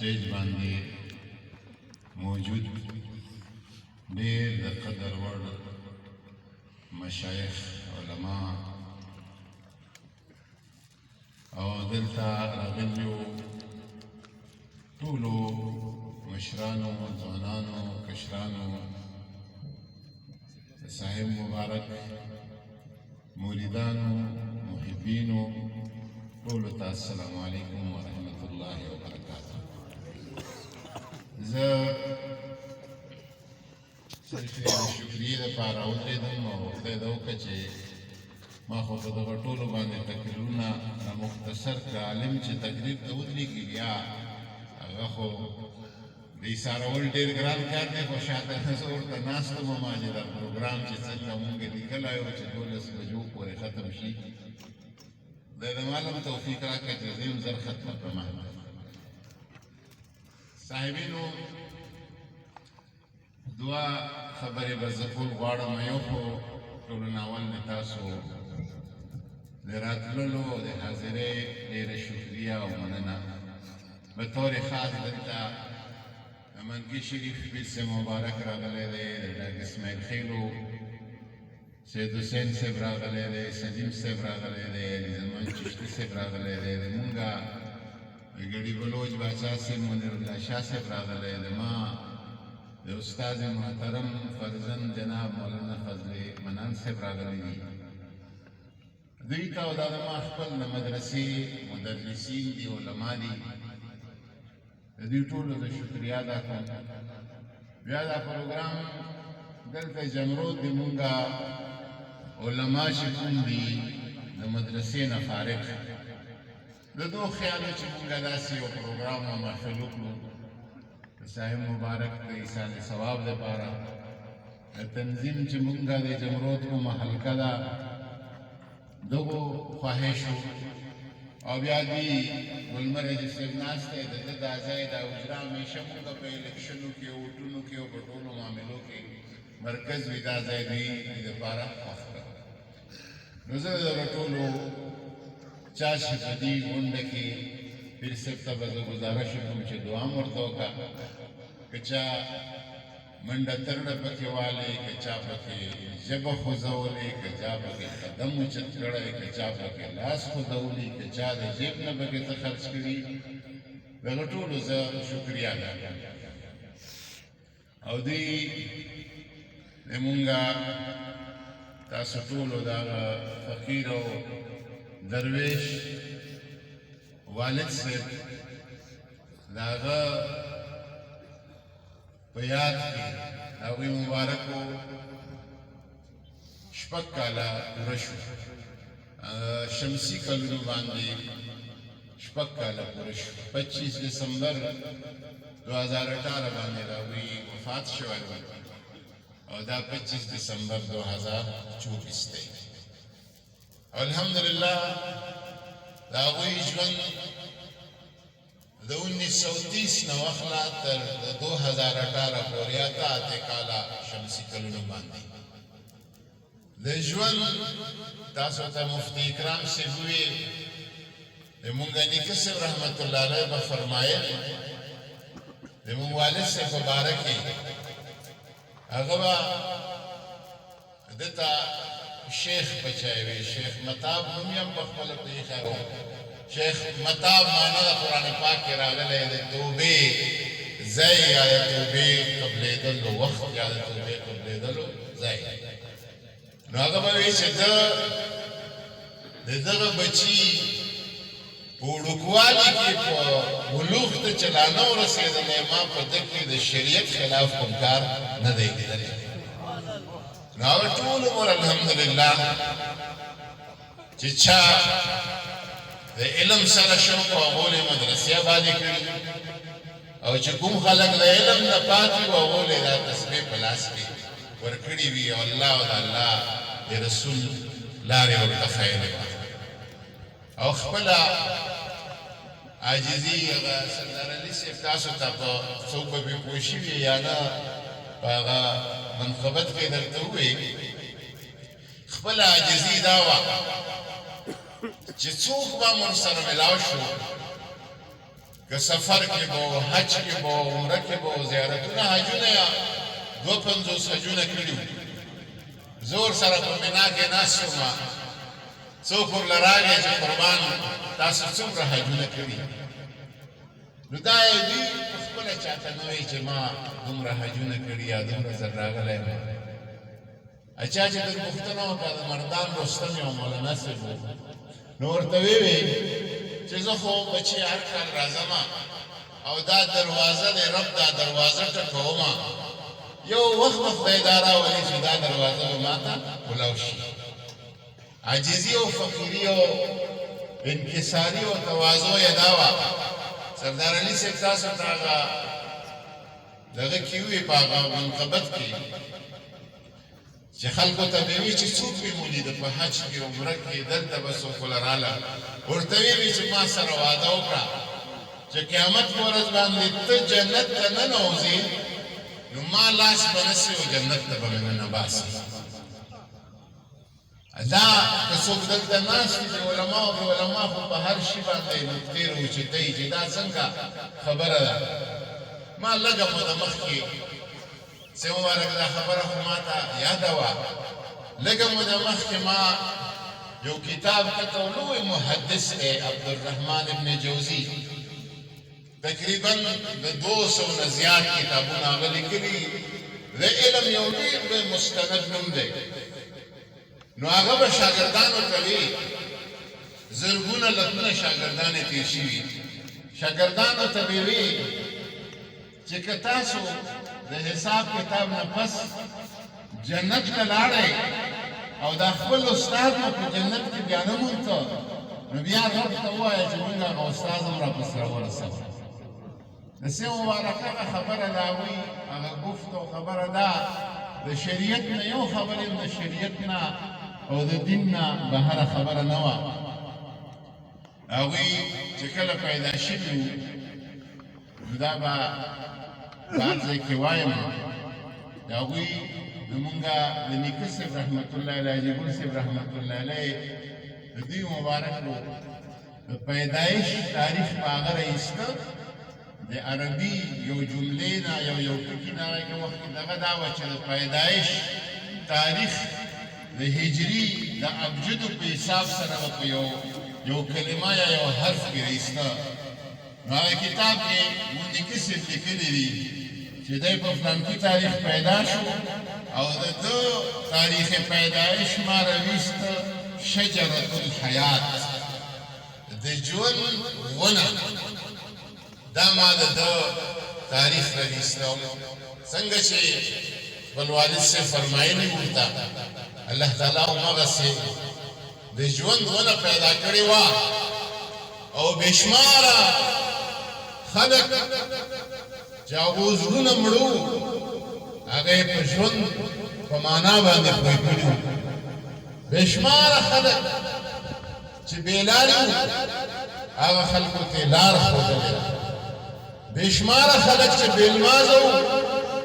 سټیج باندې موجود ډېر د قدر وړ مشایخ علما او دلته راغلیو ټولو مشرانو ځوانانو کشرانو صاحب مبارک مولیدانو محبینو ټولو ته السلام علیکم ورحمة الله وبرکاته. زه صرف د شکریې دپاره ودرېدم او خدای ده وکړه چې ما خو په دغه ټولو باندې تقریرونه مختصر کړه. عالم چې تقریر ته ودرېږي بیا هغه خو د ایسارول ډېر ګران کار دی، خو شاته زه ورته ناست وم چې دا پروګرام چې څنګه مونږ لیکلی و چې 12 بجو پورې ختم شي، خدای د معلم توفیق راکړه چې زه یم زر ختمه کړم. صاحبینو دوه خبرې به زه کول غواړم. یو خو ټولو نه اول د تاسو د راتللو او د حاضرۍ ډېره شکریه او مننه. به طور خاص دلته منګي شریف پیر سے مبارک راغلی دی، د ډاکټر اسماعیل خیلو سید حسین صاحب راغلی دی، سلیم صاحب راغلی دی، زمان چشتي صاحب راغلی دی، د مونږه ګډي بلوچ باچا صاحب منیر الله شاه صاحب راغلی دی، ما د استاد محترم فرزند جناب مولانا فضل منان صاحب راغلی دي. دوی ته او دا د ما خپل د مدرسې مدرسین دي، علما دي، د دوی ټولو د شکریا ادا کوم. بیا دا پروګرام دلته جمرود د مونږه علما چې کوم دي د مدرسې نه فارغ، د دوه خیال چې مونږه داسې یو پروګرام او محفل وکړو د صاحب مبارک د ایصال ثواب لپاره. د تنظیم چې مونږه د جمرود کومه حلقه ده دغو خواهش او بیا دی ګلمرج صاحب ناست دی، د ده دا ځای دا حجره همیشه مونږه په الکشنو کې ووټونو کې او په ټولو معاملو کې مرکز وي، دا ځای دوی دپاره خوښ کړ. نو زه د دغه ټولو چا چې په دې غونډه کې پیر صاحب ته به زه ګزارش وکړم چې دعا م ورته وکړه. که چا منډه ترړه پکې والی، که چا پکې ژبه خوځولی، که چا پکې قدم اوچت کړی، که چا پکې لاس خوځولی، که چا د جیب نه پکې څه خرڅ کړي، دغه ټولو زه شکریا ادا کوم. او دوی د مونږه تاسو ټولو د هغه فقیر او درویش والد صاحب د هغه په یاد کې د هغوی مبارکو شپږ کاله پوره شو، شمسي کلونو باندې شپږ کاله پوره شو. 25 دسمبر 2018 باندې د هغوی وفات شوی و او دا 25 دسمبر 2024 دی. الحمدلله د هغوی ژوند د 1930 نه واخله تر 2018 پورې اته کاله شمسي کلونو باندې د ژوند تاسو ته مفتي اکرام صاحب وویل، د مونږ نیکه صاحب رحمت الله علیه به فرمایل د مونږ والد صاحب په باره کې هغه به ده ته شیخ بچی وي. شیخ متاب نوم یې هم په خپله پرېښی و. شیخ متاب معنی د قرآن پاک کې راغلی د توبې ځای یا د توبې قبلېدلو وخت یا د توبې قبلېدلو ځای. نو هغه به وایي چې ده د دغه بچي په وړوکوالي کې په بلوغ ته چې لا نه ورسېدلی، ما په ده کې د شریعت خلاف کوم کار نه دی لیدلی. نو هغه ټول عمر الحمدلله چې چا د علم سره شوق او هغوی مدرسې آبادې کړي او چې کوم خلک د علم نه پاتې وو هغوی دا تسبیح په لاس کې ورکړي وي او الله او د الله د رسول لارې ورته ښیلې وه او خپله عاجزي هغه سردار علي صاحب تاسو ته په څوک به پرې پوه شوي یا نه په هغه منقبت کې درته ووایي، خپله عاجزي دا وه چې څوک به مونږ سره ملاو شو که سفر کې به حج کې به عمره کې به زیارتونه حجونه یا 250 حجونه کړي زه ورسره په مینا کې ناست وم څوک ورله راغی چې قربان تاسو څومره حجونه کړي نو دا یې دوی خپله چاته نه وایي چې ما دومره حجونه کړي یا دومره ځل راغلی یم چا چې در پوښتنه وکړه د مردان رستم یو مولانا صاحب و نو ورته ویې چې زه خو بچې هر کال راځم او دا دروازه د رب دا دروازه ټکوم یو وخت به خدای دا راولي چې دا دروازه به ماته کلاو شي عاجزي او فقیري او انکساري او تواضع یې دا وه سردار علي صاحب تاسو ته هغه دغه کې وي په هغه منقبت کې چې خلکو ته به وي چې څوک مې ولیده په حج کې عمره کې دلته به څوک ولراله ورته ویلي چې ما سره وعده وکړه چې قیامت په ورځ باندې ته جنت ته ننوځې نو ما لاس به نسي او جنت ته به مې ننباسي دا که څوک دلته ناست دي علما خو په هر شي باندې نکتې راوچتوي چې دا څنګه خبره ده ما لږه موده مخکې څه مبارک دا خبره خو ما ته یاده وه لږه موده مخکې ما یو کتاب کتو لوی محدث دی عبدالرحمن ابن جوزی تقریبا د 200 نه زیات کتابونه هغه لیکلي د علم یو ډېر لوی مستند نوم دی نو هغه به شاګردانو ته وي زرګونه لکونه شاګردان یې تېر شوي شاګردانو ته به وي چې که تاسو د حساب کتاب نه پس جنت ته لاړئ او دا خپل استاد مو په جنت کې بیا نه مونته نو بیا رب ته ووایه چې مونږ هغه استاد هم راپسې راورسوه د څه مبارکه خبره د هغوی هغه گفت او خبره ده د شریعت نه یو خبرې د شریعت نه او د دین نه بهره خبره نه وه هغوی چې کله پیدا شوي وو دا به هر ځای کې وایم د هغوی زمونږه د نیکه صاحب رحمت الله علیه حاجي ګل صاحب رحمت الله علیه د دوی مبارک و د پیدایش تاریخ په هغه راایسته د عربي یو جملې نه یو ټکي نه هغه وخت کې دغه دا وه چې د پیدایش تاریخ د هجري د ابجدو په حساب سره به په یو کلمه یا یو حرف کې راایسته نو هغه کتاب کې مونږ نیکه صاحب لیکلي دي چې دی په فلانکي تاریخ پیدا شو او د ده تاریخ پیدایش ما راویسته شجرة الحیات د ژوند ونه دا ما د ده تاریخ راویسته څنګه چې خپل والد صاحب فرمایلي ورته الله تعالی همغسې د ژوند ونه پیدا کړې وه او بېشماره خلک چې هغو زړونه مړو هغه یې په ژوند په معنا باندې پوه کړي وو بېشماره خلک چې بېلارې وو هغه خلکو ته یې لار ښودلې ده بېشماره خلک چې بېلمازه وو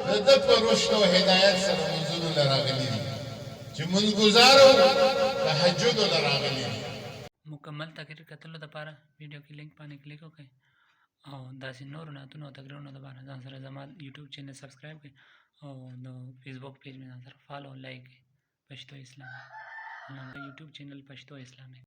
د ده په رشد او هدایت سره منځونو له راغلي دي چې منځګزاره وو تهجدو له راغلي دي مکمل تقریر کتلو دپاره ویډیو کې لینک باندې کلیک وکړئ او داسې نورو نعتونو او تقریرونو دپاره ځان سره زما یوټیوب چینل سبسکرایب کړئ او د فیسبوک پیج مې ځان سره فالو او لایک کړئ پښتو اسلام یوټیوب چینل پښتو اسلامي